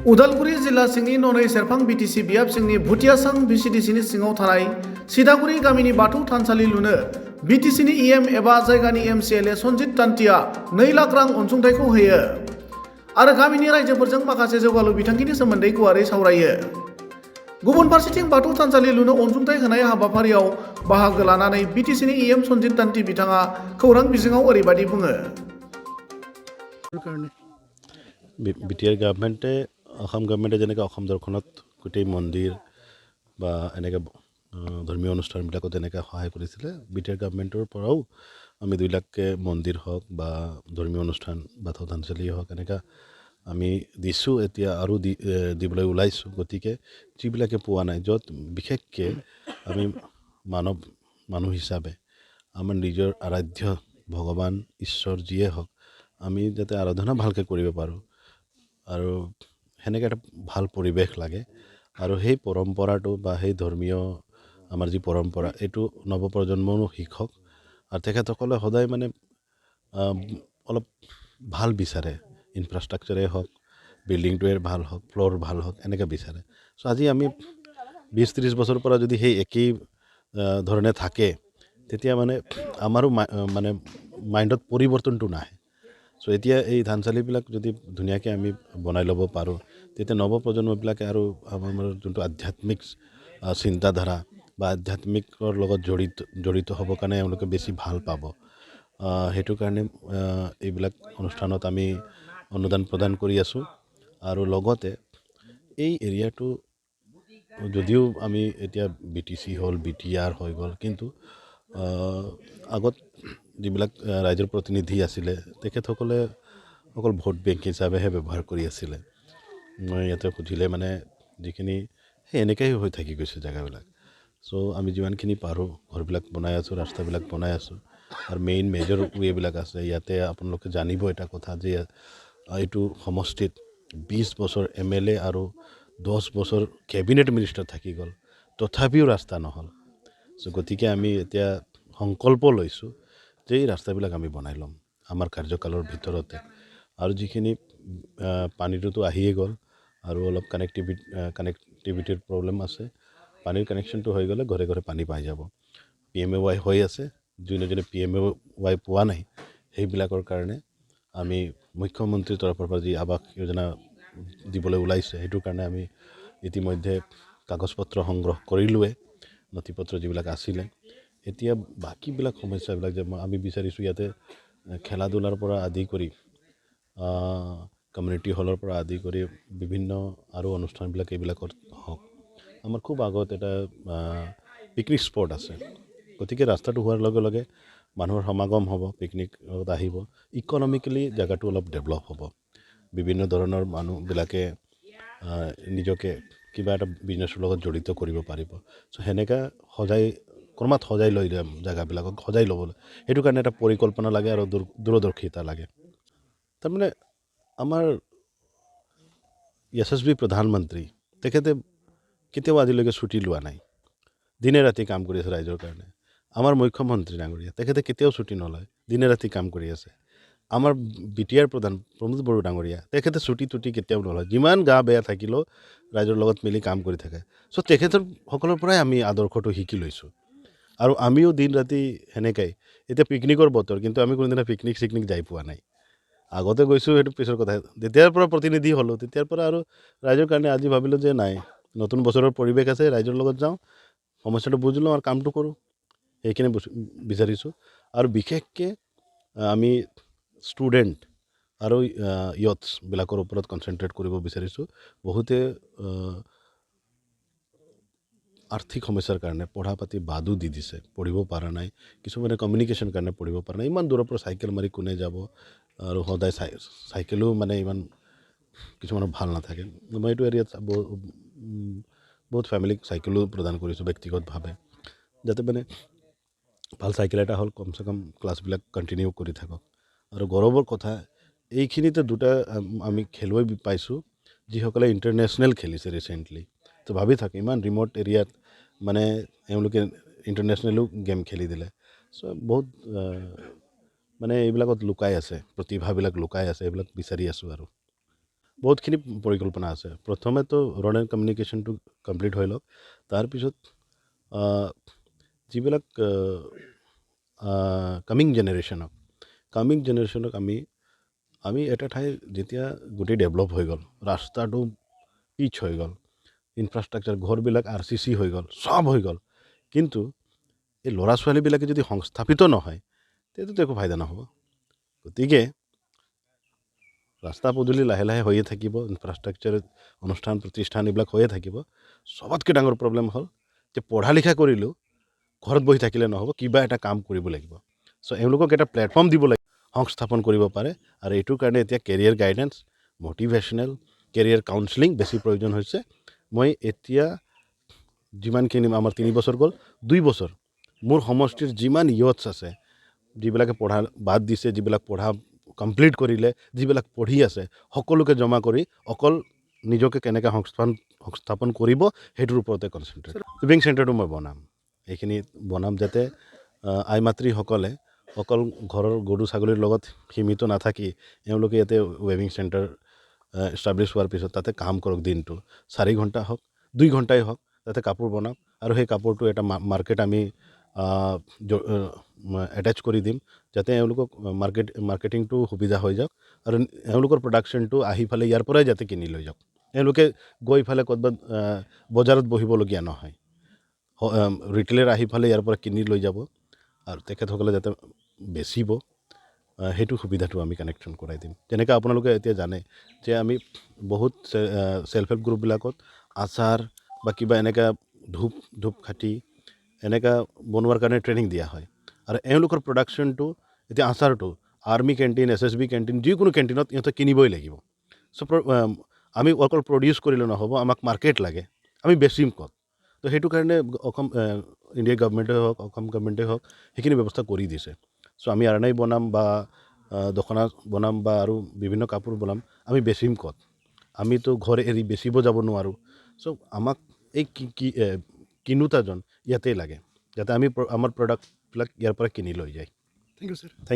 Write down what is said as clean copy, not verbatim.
उदालगुरि जिल्ला सिंनि ननै सेरफां बिटिसि बियाब सिंनि भुटियासां भिसिडिसिनि सिङाव थानाय सिदागुरि गामिनि बाथौ थानसालि लुनो बिटिसिनि इएम एबा जायगानि एमसिएलए सन्जित तान्तिया 2 लाख रां अनसुंथाइखौ होयो आरो गामिनि रायजोफोरजों माखासे जौगालु बिथांखिनि सोमोन्दै गुवारै सावरायो। गुबुन फारसेथिं बाथौ थानसालि लुनो अनसुंथाइ होनाय हाबाफारियाव बाहागो लानानै बिटिसिनि इएम सन्जित तान्ति बिथाङा खौरां बिजोङाव ओरैबायदि बुङो। বিটিআৰ গভৰ্ণমেণ্টে অসম গভৰ্ণমেণ্টে যেনেকৈ অসম দৰ্শনত গোটেই মন্দিৰ বা এনেকৈ ধৰ্মীয় অনুষ্ঠানবিলাকত যেনেকৈ সহায় কৰিছিলে বিটিআৰ গভৰ্ণমেণ্টৰ পৰাও আমি 2 লাখকৈ মন্দিৰ হওক বা ধৰ্মীয় অনুষ্ঠান বাথৌ থানচালি হওক এনেকৈ আমি দিছোঁ এতিয়া আৰু দিবলৈ ওলাইছোঁ। গতিকে যিবিলাকে পোৱা নাই য'ত বিশেষকৈ আমি মানুহ হিচাপে আমাৰ নিজৰ আৰাধ্য ভগৱান ঈশ্বৰ যিয়ে হওক আমি যাতে আৰাধনা ভালকৈ কৰিব পাৰোঁ আৰু সেনেকৈ এটা ভাল পৰিৱেশ লাগে আৰু সেই পৰম্পৰাটো বা সেই ধৰ্মীয় আমাৰ যি পৰম্পৰা এইটো নৱপ্ৰজন্মৰো শিক্ষক আৰু তেখেতসকলে সদায় মানে অলপ ভাল বিচাৰে, ইনফ্ৰাষ্ট্ৰাকচাৰে হওক বিল্ডিংটোৱে ভাল হওক ফ্ল'ৰ ভাল হওক এনেকৈ বিচাৰে। চ' আজি আমি 20-30 বছৰৰ পৰা যদি সেই একেই ধৰণে থাকে তেতিয়া মানে আমাৰো মানে মাইণ্ডত পৰিৱৰ্তনটো নাহে। চ' এতিয়া এই ধানচালিবিলাক যদি ধুনীয়াকৈ আমি বনাই ল'ব পাৰোঁ তেতিয়া নৱপ্ৰজন্মবিলাকে আৰু আমাৰ যোনটো আধ্যাত্মিক চিন্তাধাৰা বা আধ্যাত্মিকৰ লগত জড়িত হ'বৰ কাৰণে এওঁলোকে বেছি ভাল পাব। সেইটো কাৰণে এইবিলাক অনুষ্ঠানত আমি অনুদান প্ৰদান কৰি আছোঁ আৰু লগতে এই এৰিয়াটো যদিও আমি এতিয়া বিটিচি হ'ল বিটিআৰ হৈ গ'ল কিন্তু আগত যিবিলাক ৰাইজৰ প্ৰতিনিধি আছিলে তেখেতসকলে অকল ভোট বেংক হিচাপেহে ব্যৱহাৰ কৰি আছিলে। মই ইয়াতে সুধিলে মানে যিখিনি সেই এনেকৈ হৈ থাকি গৈছে জেগাবিলাক। চ' আমি যিমানখিনি পাৰোঁ ঘৰবিলাক বনাই আছোঁ, ৰাস্তাবিলাক বনাই আছোঁ আৰু মেজৰ ৱেবিলাক আছে। ইয়াতে আপোনালোকে জানিব এটা কথা যে এইটো সমষ্টিত 20 বছৰ MLA আৰু 10 বছৰ কেবিনেট মিনিষ্টাৰ থাকি গ'ল তথাপিও ৰাস্তা নহ'ল। চ' গতিকে আমি এতিয়া সংকল্প লৈছোঁ যে এই ৰাস্তাবিলাক আমি বনাই ল'ম আমাৰ কাৰ্যকালৰ ভিতৰতে। আৰু যিখিনি পানীটোতো আহিয়ে গ'ল আৰু অলপ কানেক্টিভিটিৰ প্ৰব্লেম আছে। পানীৰ কানেকশ্যনটো হৈ গ'লে ঘৰে ঘৰে পানী পাই যাব। PMAY হৈ আছে, যোনে PMAY পোৱা নাই সেইবিলাকৰ কাৰণে আমি মুখ্যমন্ত্ৰীৰ তৰফৰ পৰা যি আৱাস যোজনা দিবলৈ ওলাইছে সেইটোৰ কাৰণে আমি ইতিমধ্যে কাগজ পত্ৰ সংগ্ৰহ কৰিলোৱে, নথি-পত্ৰ যিবিলাক আছিলে। এতিয়া বাকীবিলাক সমস্যাবিলাক যে আমি বিচাৰিছোঁ ইয়াতে খেলা ধূলাৰ পৰা আদি কৰি কমিউনিটি হলৰ পৰা আদি কৰি বিভিন্ন আৰু অনুষ্ঠানবিলাক এইবিলাকত হওক। আমাৰ খুব আগত এটা পিকনিক স্পট আছে। গতিকে ৰাস্তাটো হোৱাৰ লগে লগে মানুহৰ সমাগম হ'ব, পিকনিকত আহিব, ইকনমিকেলি জেগাটো অলপ ডেভেলপ হ'ব। বিভিন্ন ধৰণৰ মানুহবিলাকে নিজকে কিবা এটা বিজনেছৰ লগত জড়িত কৰিব পাৰিব। চ' সেনেকৈ ক্ৰমাৎ সজাই লৈ যাম জেগাবিলাকক সজাই ল'বলৈ। সেইটো কাৰণে এটা পৰিকল্পনা লাগে আৰু দূৰদৰ্শিতা লাগে। তাৰমানে আমাৰ যশস্বী প্ৰধানমন্ত্ৰী তেখেতে কেতিয়াও আজিলৈকে ছুটি লোৱা নাই, দিনে ৰাতি কাম কৰি আছে ৰাইজৰ কাৰণে। আমাৰ মুখ্যমন্ত্ৰী ডাঙৰীয়া তেখেতে কেতিয়াও ছুটি নলয়, দিনে ৰাতি কাম কৰি আছে। আমাৰ বিটিআৰ প্ৰধান প্ৰমোদ বড়ো ডাঙৰীয়া তেখেতে ছুটি কেতিয়াও নলয়, যিমান গা বেয়া থাকিলেও ৰাইজৰ লগত মিলি কাম কৰি থাকে। চ' তেখেতসকলৰ পৰাই আমি আদৰ্শটো শিকি লৈছোঁ আৰু আমিও দিন ৰাতি সেনেকাই। এতিয়া পিকনিকৰ বতৰ কিন্তু আমি কোনোদিনা পিকনিক যাই পোৱা নাই। আগতে গৈছোঁ সেইটো পিছৰ কথা। যেতিয়াৰ পৰা প্ৰতিনিধি হ'লোঁ তেতিয়াৰ পৰা আৰু ৰাইজৰ কাৰণে আজি ভাবিলোঁ যে নাই, নতুন বছৰৰ পৰিৱেশ আছে, ৰাইজৰ লগত যাওঁ, সমস্যাটো বুজি লওঁ আৰু কামটো কৰোঁ। সেইখিনি বিচাৰিছোঁ আৰু বিশেষকৈ আমি ষ্টুডেণ্ট আৰু য়থছবিলাকৰ ওপৰত কনচেনট্ৰেট কৰিব বিচাৰিছোঁ। বহুতে আৰ্থিক সমস্যাৰ কাৰণে পঢ়া পাতি বাদো দি দিছে, পঢ়িব পৰা নাই। কিছুমানে কমিউনিকেশ্যন কাৰণে পঢ়িব পৰা নাই। ইমান দূৰৰ পৰা চাইকেল মাৰি কোনে যাব আৰু সদায় চাইকেলো মানে ইমান কিছুমানৰ ভাল নাথাকে। মই এইটো এৰিয়াত বহুত ফেমিলিক চাইকেলো প্ৰদান কৰিছোঁ ব্যক্তিগতভাৱে, যাতে মানে ভাল চাইকেল এটা হ'ল কমচে কম ক্লাছবিলাক কণ্টিনিউ কৰি থাকক। আৰু গৌৰৱৰ কথা এইখিনিতে দুটা আমি খেলুৱৈ পাইছোঁ যিসকলে ইণ্টাৰনেশ্যনেল খেলিছে ৰিচেণ্টলি। তো ভাবি থাকে ইমান ৰিম'ট এৰিয়াত মানে এওঁলোকে ইণ্টাৰনেশ্যনেলো গেম খেলি দিলে। চ' বহুত মানে এইবিলাকত লুকাই আছে, প্ৰতিভাবিলাক লুকাই আছে, এইবিলাক বিচাৰি আছোঁ আৰু। বহুতখিনি পৰিকল্পনা আছে। প্ৰথমেতো ৰড এণ্ড কমিউনিকেশ্যনটো কমপ্লিট হৈ লওক, তাৰপিছত যিবিলাক কামিং জেনেৰেশ্যনক আমি এটা ঠাই যেতিয়া গোটেই ডেভেলপ হৈ গ'ল, ৰাস্তাটো পিচ হৈ গ'ল, ইনফ্ৰাষ্ট্ৰাকচাৰ ঘৰবিলাক RCC হৈ গ'ল, চব হৈ গ'ল, কিন্তু এই ল'ৰা ছোৱালীবিলাকে যদি সংস্থাপিত নহয় তেতিয়াতো একো ফাইদা নহ'ব। গতিকে ৰাস্তা পদূলি লাহে লাহে হৈয়ে থাকিব, ইনফ্ৰাষ্ট্ৰাকচাৰ অনুষ্ঠান প্ৰতিষ্ঠান এইবিলাক হৈয়ে থাকিব। চবতকৈ ডাঙৰ প্ৰব্লেম হ'ল যে পঢ়া লিখা কৰিলেও ঘৰত বহি থাকিলে নহ'ব, কিবা এটা কাম কৰিব লাগিব। চ' এওঁলোকক এটা প্লেটফৰ্ম দিব লাগিব, সংস্থাপন কৰিব পাৰে। আৰু এইটোৰ কাৰণে এতিয়া career guidance, motivational career counselling বেছি প্ৰয়োজন হৈছে। মই এতিয়া যিমানখিনি আমাৰ 3 বছৰ গ'ল, 2 বছৰ মোৰ সমষ্টিৰ যিমান ইয়থছ আছে, যিবিলাকে পঢ়া বাদ দিছে, যিবিলাক পঢ়া কমপ্লিট কৰিলে, যিবিলাক পঢ়ি আছে, সকলোকে জমা কৰি অকল নিজকে কেনেকৈ সংস্থাপন কৰিব সেইটোৰ ওপৰতে কনচেনট্ৰেট। লিভিং চেণ্টাৰটো মই বনাম, এইখিনি বনাম যাতে আই মাতৃসকলে অকল ঘৰৰ গৰু ছাগলীৰ লগত সীমিত নাথাকি এওঁলোকে ইয়াতে ৱেভিং চেণ্টাৰ এষ্টাব্লিছ হোৱাৰ পিছত তাতে কাম কৰক, দিনটো 4 ঘণ্টা হওক, 2 ঘণ্টাই হওক, তাতে কাপোৰ বনাওক। আৰু সেই কাপোৰটো এটা মাৰ্কেট আমি এটেচ কৰি দিম, যাতে এওঁলোকক মাৰ্কেটিংটো সুবিধা হৈ যাওক। আৰু এওঁলোকৰ প্ৰডাকশ্যনটো আহি ফালে ইয়াৰ পৰাই যাতে কিনি লৈ যাওক, এওঁলোকে গৈ ফালে ক'ৰবাত বজাৰত বহিবলগীয়া নহয়, ৰিটেইলাৰ আহি ফালে ইয়াৰ পৰা কিনি লৈ যাব আৰু তেখেতসকলে যাতে বেচিব, সেইটো সুবিধাটো আমি কানেকশ্যন কৰাই দিম। যেনেকৈ আপোনালোকে এতিয়া জানে যে আমি বহুত ছেল্ফ হেল্প গ্ৰুপবিলাকত আচাৰ বা কিবা এনেকুৱা ধূপকাঠি এনেকুৱা বনোৱাৰ কাৰণে ট্ৰেইনিং দিয়া হয়। আৰু এওঁলোকৰ প্ৰডাকশ্যনটো এতিয়া আচাৰটো আৰ্মি কেণ্টিন, SSB কেণ্টিন, যিকোনো কেণ্টিনত ইহঁতে কিনিবই লাগিব। চ' আমি অকল প্ৰডিউচ কৰিলে নহ'ব, আমাক মাৰ্কেট লাগে, আমি বেচিম ক'ত? তো সেইটো কাৰণে ইণ্ডিয়া গভৰ্ণমেণ্টে হওক, অসম গভৰ্ণমেণ্টে হওক, সেইখিনি ব্যৱস্থা কৰি দিছে। চ' আমি আৰনাই বনাম বা দখনা বনাম বা আৰু বিভিন্ন কাপোৰ বনাম, আমি বেচিম ক'ত? আমিতো ঘৰ এৰি বেচিব যাব নোৱাৰোঁ। চ' আমাক এই কিনোতাজন ইয়াতেই লাগে, যাতে আমি আমাৰ প্ৰডাক্টবিলাক ইয়াৰ পৰা কিনি লৈ যায়। Thank you sir. Thank U.